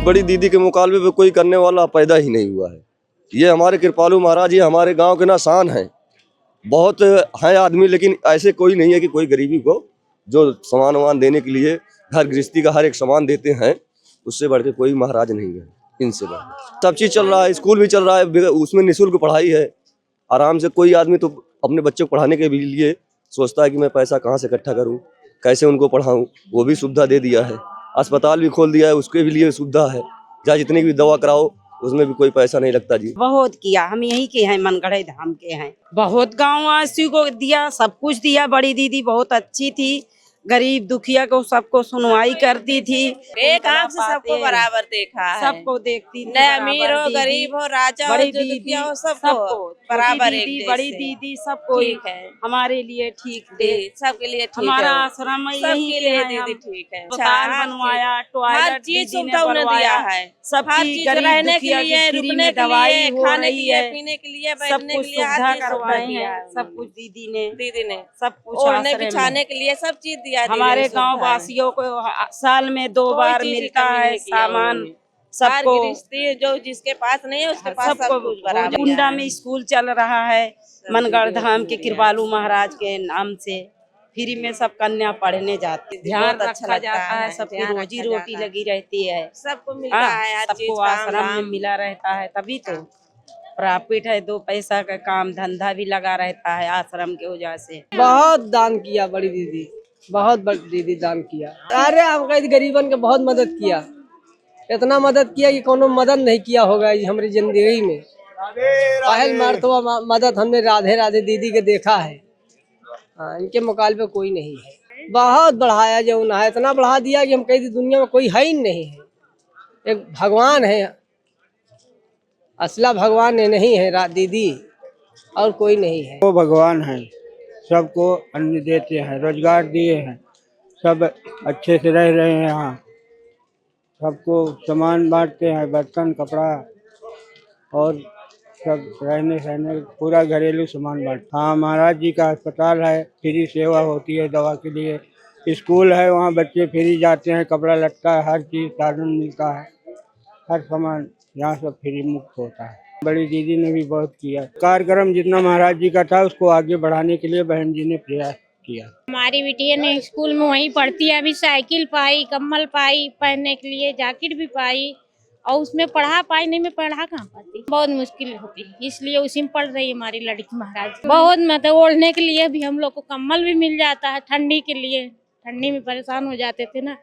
बड़ी दीदी के मुकाबले पे कोई करने वाला पैदा ही नहीं हुआ है। ये हमारे कृपालू महाराज, ये हमारे गांव के ना शान है। बहुत हैं आदमी, लेकिन ऐसे कोई नहीं है कि कोई गरीबी को जो सामान वामान देने के लिए घर गृहस्थी का हर एक सामान देते हैं, उससे बढ़ के कोई महाराज नहीं है। इनसे बढ़ सब चीज़ चल रहा है, स्कूल भी चल रहा है, उसमें निःशुल्क पढ़ाई है। आराम से कोई आदमी तो अपने बच्चे को पढ़ाने के भी लिए सोचता है कि मैं पैसा कहाँ से इकट्ठा करूँ, कैसे उनको पढ़ाऊँ, वो भी सुविधा दे दिया है। अस्पताल भी खोल दिया है, उसके भी लिए सुविधा है। जहाँ जितनी भी दवा कराओ उसमें भी कोई पैसा नहीं लगता जी। बहुत किया, हम यहीं के हैं, मनगढ़ धाम के हैं। बहुत गाँव वासी को दिया, सब कुछ दिया। बड़ी दीदी बहुत अच्छी थी, गरीब दुखिया को सबको सुनवाई करती थी। एक आंख से सबको बराबर देखा है, सबको देखती थी, न अमीर हो गरीब हो राजा हो जो दुखिया हो सबको बराबर एक बड़ी दीदी सबको ठीक है, हमारे लिए ठीक थे, सबके लिए ठीक हमारा है। आश्रम सबके लिए दीदी ठीक है, अस्पताल बनवाया, हर टॉयलेट चीज सुविधा उन्हें दिया है। हर चीज रहने के लिए, रुकने के लिए, खाने के लिए, पीने के लिए, बैठने के लिए सुविधा करवाई है। सब कुछ दीदी ने सब कुछ ओढ़ने बिछाने के लिए सब चीज दिया। हमारे गांव वासियों को साल में 2 बार मिलता है सामान सबको। जो जिसके पास नहीं है उसके पास सब कुछ बराबर। गुंडा में स्कूल चल रहा है मनगढ़ धाम के कृपालू महाराज के नाम से, फ्री में सब कन्या पढ़ने जाती है। ध्यान रखा जाता है, सबकी रोजी रोटी लगी रहती है, सबको मिलता है, सबको आश्रम में मिला रहता है। तभी तो प्रॉफिट है, 2 पैसा का काम धंधा भी लगा रहता है आश्रम के वजह से। बहुत दान किया बड़ी दीदी, बहुत बड़ी दीदी दान किया। अरे हम कहीं गरीबन के बहुत मदद किया, इतना मदद किया कि कोनो मदद नहीं किया होगा हमारी जिंदगी में। पहल मर्तबा मदद हमने राधे राधे दीदी के देखा है। इनके मुकाबले कोई नहीं है। बहुत बढ़ाया जो उन्हें, इतना बढ़ा दिया कि हम कहीं दुनिया में कोई है ही नहीं है। एक भगवान है, असला भगवान नहीं है दीदी, और कोई नहीं है। वो भगवान है, सबको अन्न देते हैं, रोजगार दिए हैं, सब अच्छे से रह रहे हैं यहाँ, सबको सामान बांटते हैं, बर्तन कपड़ा और सब रहने सहने पूरा घरेलू सामान बांटते। हाँ, महाराज जी का अस्पताल है, फ्री सेवा होती है दवा के लिए। स्कूल है, वहाँ बच्चे फ्री जाते हैं, कपड़ा लटका है, हर चीज़ साधन मिलता है, हर सामान यहाँ सब फ्री मुक्त होता है। बड़ी दीदी ने भी बहुत किया। कार्यक्रम जितना महाराज जी का था उसको आगे बढ़ाने के लिए बहन जी ने प्रयास किया। हमारी बिटिया ने स्कूल में वहीं पढ़ती है, अभी साइकिल पाई, कम्बल पाई पहनने के लिए, जैकेट भी पाई, और उसमें पढ़ा पाई नहीं, मैं पढ़ा कहाँ पाती, बहुत मुश्किल होती, इसलिए उसी में पढ़ रही है हमारी लड़की महाराज। बहुत मतलब ओढ़ने के लिए भी हम लोग को कम्बल भी मिल जाता है, ठंडी के लिए, ठंडी में परेशान हो जाते थे ना,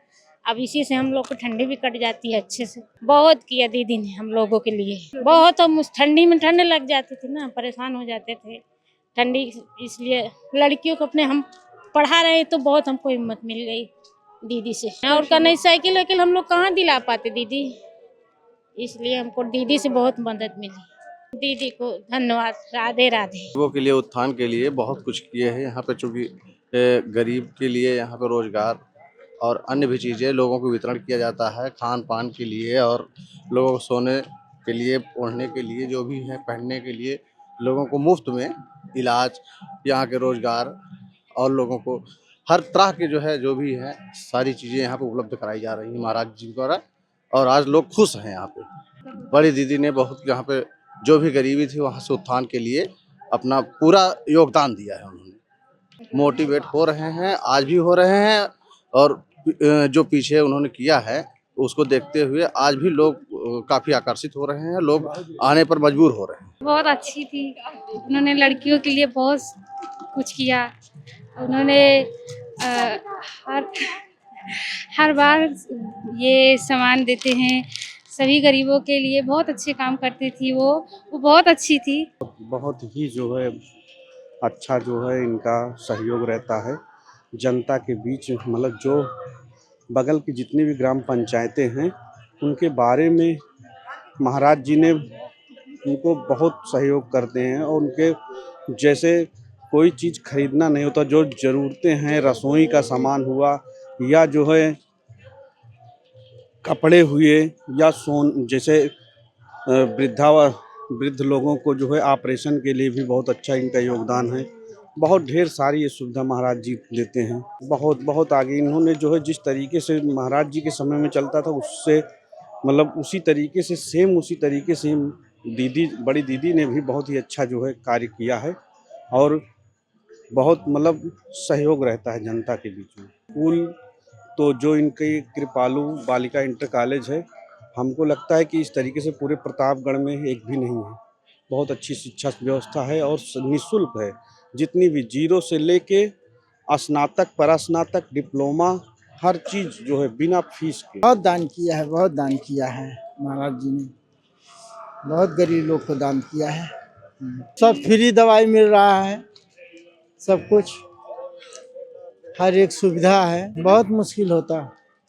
अब इसी से हम लोग को ठंडी भी कट जाती है अच्छे से। बहुत किया दीदी ने हम लोगों के लिए, बहुत। हम ठंडी में ठंड लग जाती थी ना, परेशान हो जाते थे ठंडी, इसलिए लड़कियों को अपने हम पढ़ा रहे तो बहुत हमको हिम्मत मिल गई दीदी से। और का नहीं साइकिल वाइकिल हम लोग कहाँ दिला पाते दीदी, इसलिए हमको दीदी से बहुत मदद मिली। दीदी को धन्यवाद, राधे राधे। लोगों के लिए उत्थान के लिए बहुत कुछ किए हैं यहाँ पे, चूँकि गरीब के लिए यहाँ पे रोजगार और अन्य भी चीज़ें लोगों को वितरण किया जाता है, खान पान के लिए और लोगों को सोने के लिए, ओढ़ने के लिए, जो भी है पहनने के लिए, लोगों को मुफ्त में इलाज, यहाँ के रोजगार और लोगों को हर तरह के जो भी है सारी चीज़ें यहाँ पे उपलब्ध कराई जा रही हैं महाराज जी द्वारा, और आज लोग खुश हैं यहाँ पे। बड़ी दीदी ने बहुत यहाँ पे जो भी गरीबी थी वहाँ से उत्थान के लिए अपना पूरा योगदान दिया है। उन्होंने मोटिवेट हो रहे हैं, आज भी हो रहे हैं, और जो पीछे उन्होंने किया है उसको देखते हुए आज भी लोग काफ़ी आकर्षित हो रहे हैं, लोग आने पर मजबूर हो रहे हैं। बहुत अच्छी थी, उन्होंने लड़कियों के लिए बहुत कुछ किया। उन्होंने हर बार ये सामान देते हैं सभी गरीबों के लिए, बहुत अच्छे काम करती थी वो बहुत अच्छी थी। बहुत ही जो है अच्छा जो है इनका सहयोग रहता है जनता के बीच। मतलब जो बगल की जितनी भी ग्राम पंचायतें हैं उनके बारे में महाराज जी ने उनको बहुत सहयोग करते हैं, और उनके जैसे कोई चीज़ खरीदना नहीं होता, जो ज़रूरतें हैं, रसोई का सामान हुआ या जो है कपड़े हुए या जैसे वृद्ध लोगों को जो है ऑपरेशन के लिए भी बहुत अच्छा इनका योगदान है। बहुत ढेर सारी ये सुविधा महाराज जी देते हैं। बहुत आगे इन्होंने जो है जिस तरीके से महाराज जी के समय में चलता था उससे मतलब उसी तरीके से सेम उसी तरीके से दीदी बड़ी दीदी ने भी बहुत ही अच्छा जो है कार्य किया है और बहुत मतलब सहयोग रहता है जनता के बीच में। स्कूल तो जो इनके कृपालु बालिका इंटर कॉलेज है, हमको लगता है कि इस तरीके से पूरे प्रतापगढ़ में एक भी नहीं है। बहुत अच्छी शिक्षा व्यवस्था है और निःशुल्क है। जितनी भी जीरो से लेके स्नातक परास्नातक डिप्लोमा हर चीज़ जो है बिना फीस के। बहुत दान किया है, बहुत दान किया है महाराज जी ने, बहुत गरीब लोग को दान किया है। सब फ्री दवाई मिल रहा है, सब कुछ हर एक सुविधा है। बहुत मुश्किल होता,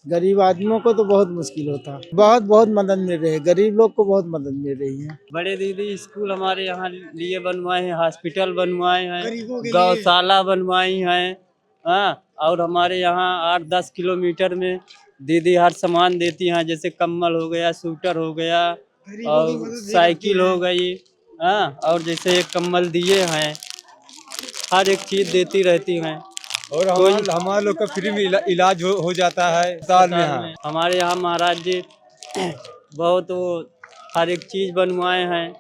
गरीब आदमियों को तो बहुत मुश्किल होता। बहुत बहुत मदद मिल रही है, गरीब लोग को बहुत मदद मिल रही है। बड़े दीदी स्कूल हमारे यहाँ लिए बनवाए हैं, हॉस्पिटल बनवाए हैं, गौशाला बनवाई हैं। हाँ, और हमारे यहाँ 8-10 किलोमीटर में दीदी हर सामान देती हैं, जैसे कम्बल हो गया, स्वेटर हो गया और साइकिल हो गई। हाँ, और जैसे एक कम्बल दिए हैं, हर एक चीज़ देती रहती हैं। और हमारे लोग का फ्री में इलाज हो जाता है अस्पताल में। हाँ। हमारे यहाँ महाराज जी बहुत वो हर एक चीज़ बनवाए हैं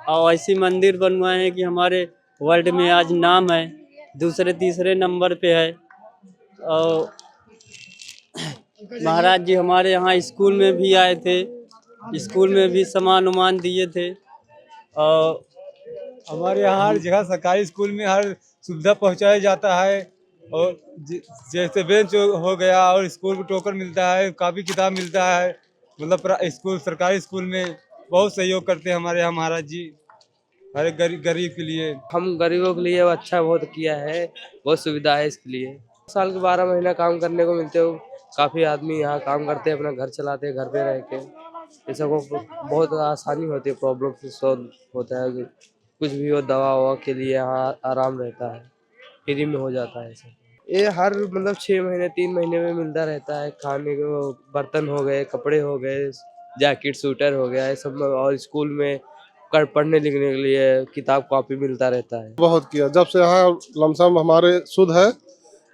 और ऐसी मंदिर बनवाए हैं कि हमारे वर्ल्ड में आज नाम है, दूसरे तीसरे नंबर पे है। और महाराज जी हमारे यहाँ स्कूल में भी आए थे, स्कूल में भी सामान उमान दिए थे। और हमारे यहाँ हर जगह सरकारी स्कूल में हर सुविधा पहुँचाया जाता है। और जैसे बेंच हो गया और स्कूल को टोकन मिलता है, कापी किताब मिलता है। मतलब स्कूल सरकारी स्कूल में बहुत सहयोग करते हैं हमारे यहाँ महाराज जी हर एक गरीब के लिए। हम गरीबों के लिए अच्छा बहुत किया है, बहुत सुविधा है इसके लिए। साल के 12 महीना काम करने को मिलते हो। काफ़ी आदमी यहाँ काम करते हैं, अपना घर चलाते हैं घर पे रह के। ये सबको बहुत आसानी होती है, प्रॉब्लम से सॉल्व होता है। कुछ भी हो दवा ववा के लिए यहाँ आराम रहता है, फ्री में हो जाता है सब। ये हर मतलब 6 महीने 3 महीने में मिलता रहता है। खाने को बर्तन हो गए, कपड़े हो गए, जैकेट स्वेटर हो गया, ये सब। और स्कूल में पढ़ने लिखने के लिए किताब कॉपी मिलता रहता है। बहुत किया, जब से यहाँ लमसम हमारे शुद्ध है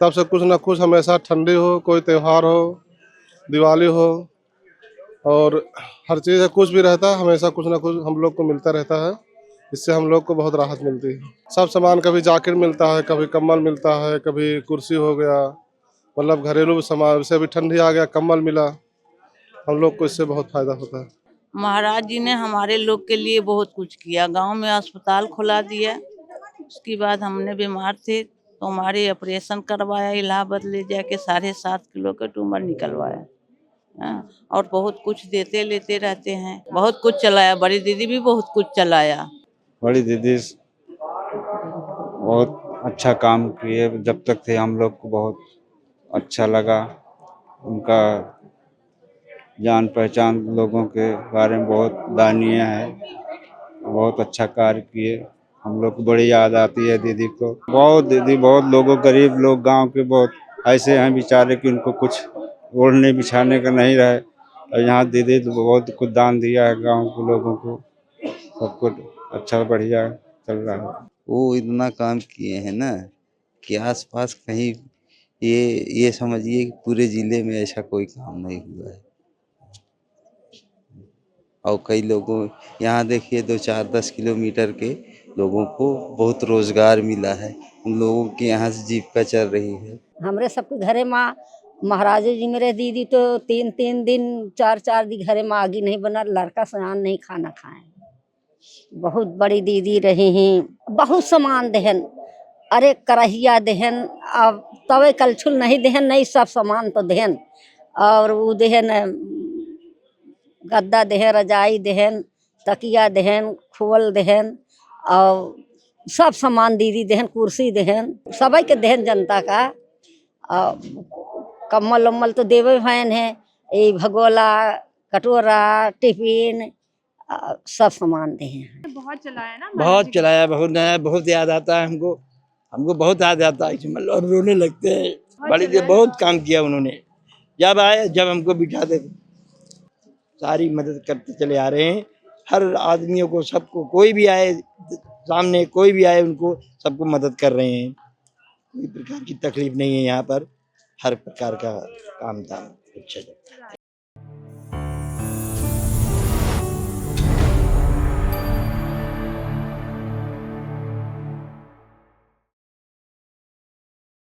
तब से कुछ न कुछ हमेशा ठंडी हो, कोई त्यौहार हो, दिवाली हो और हर चीज़ कुछ भी रहता है, हमेशा कुछ न कुछ हम लोग को मिलता रहता है। इससे हम लोग को बहुत राहत मिलती है। सब सामान, कभी जैकेट मिलता है, कभी कम्बल मिलता है, कभी कुर्सी हो गया, मतलब घरेलू सामान। जैसे अभी ठंडी आ गया, कम्बल मिला, हम लोग को इससे बहुत फायदा होता है। महाराज जी ने हमारे लोग के लिए बहुत कुछ किया। गांव में अस्पताल खुला दिया, उसके बाद हमने बीमार थे तो हमारे ऑपरेशन करवाया, इलाहाबाद ले जाके 7.5 किलो का ट्यूमर निकलवाया। और बहुत कुछ देते लेते रहते हैं, बहुत कुछ चलाया। बड़ी दीदी भी बहुत कुछ चलाया। बड़ी दीदी बहुत अच्छा काम किए, जब तक थे हम लोग को बहुत अच्छा लगा। उनका जान पहचान लोगों के बारे में बहुत दानिया है, बहुत अच्छा कार्य किए। हम लोग को बड़ी याद आती है दीदी को। बहुत दीदी, बहुत लोगों, गरीब लोग गांव के बहुत ऐसे हैं बेचारे कि उनको कुछ ओढ़ने बिछाने का नहीं रहे, और यहाँ दीदी तो बहुत कुछ दान दिया है गांव के लोगों को। सब कुछ अच्छा बढ़िया चल रहा है। वो इतना काम किए हैं ना कि आसपास कहीं ये समझिए कि पूरे जिले में ऐसा कोई काम नहीं हुआ है। और कई लोगों, यहाँ देखिए 2-4-10 किलोमीटर के लोगों को बहुत रोजगार मिला है। उन लोगों के यहाँ से जीविका चल रही है। हमरे सबके घरे माँ महाराज जी मेरे दीदी तो 3-3 दिन 4-4 दिन घरे में आगी नहीं बना, लड़का सयान नहीं खाना खाए। बहुत बड़ी दीदी रही हैं, बहुत सामान देहन। अरे करहिया देहन, अब तवे कलछुल नहीं देहन, नहीं सब सामान तो देहन। और वो देहन गद्दा देहन, रजाई देहन, तकिया देहन, खोल देहन और सब सामान दीदी देहन, कुर्सी देहन, सभी के देहन जनता का। कम्बल उम्बल तो देवे भैन है, ये भगोला, कटोरा, टिफिन सब सामान दे हैं। बहुत चलाया ना, बहुत चलाया, बहुत नया, बहुत याद आता है हमको बहुत याद आता है मतलब, और रोने लगते हैं। बड़ी देर बहुत काम किया उन्होंने, जब आए जब हमको बिठाते सारी मदद करते चले आ रहे हैं। हर आदमियों को, सबको, कोई भी आए सामने, कोई भी आए उनको सबको मदद कर रहे हैं। कोई प्रकार की तकलीफ नहीं है यहाँ पर, हर प्रकार का काम था अच्छा।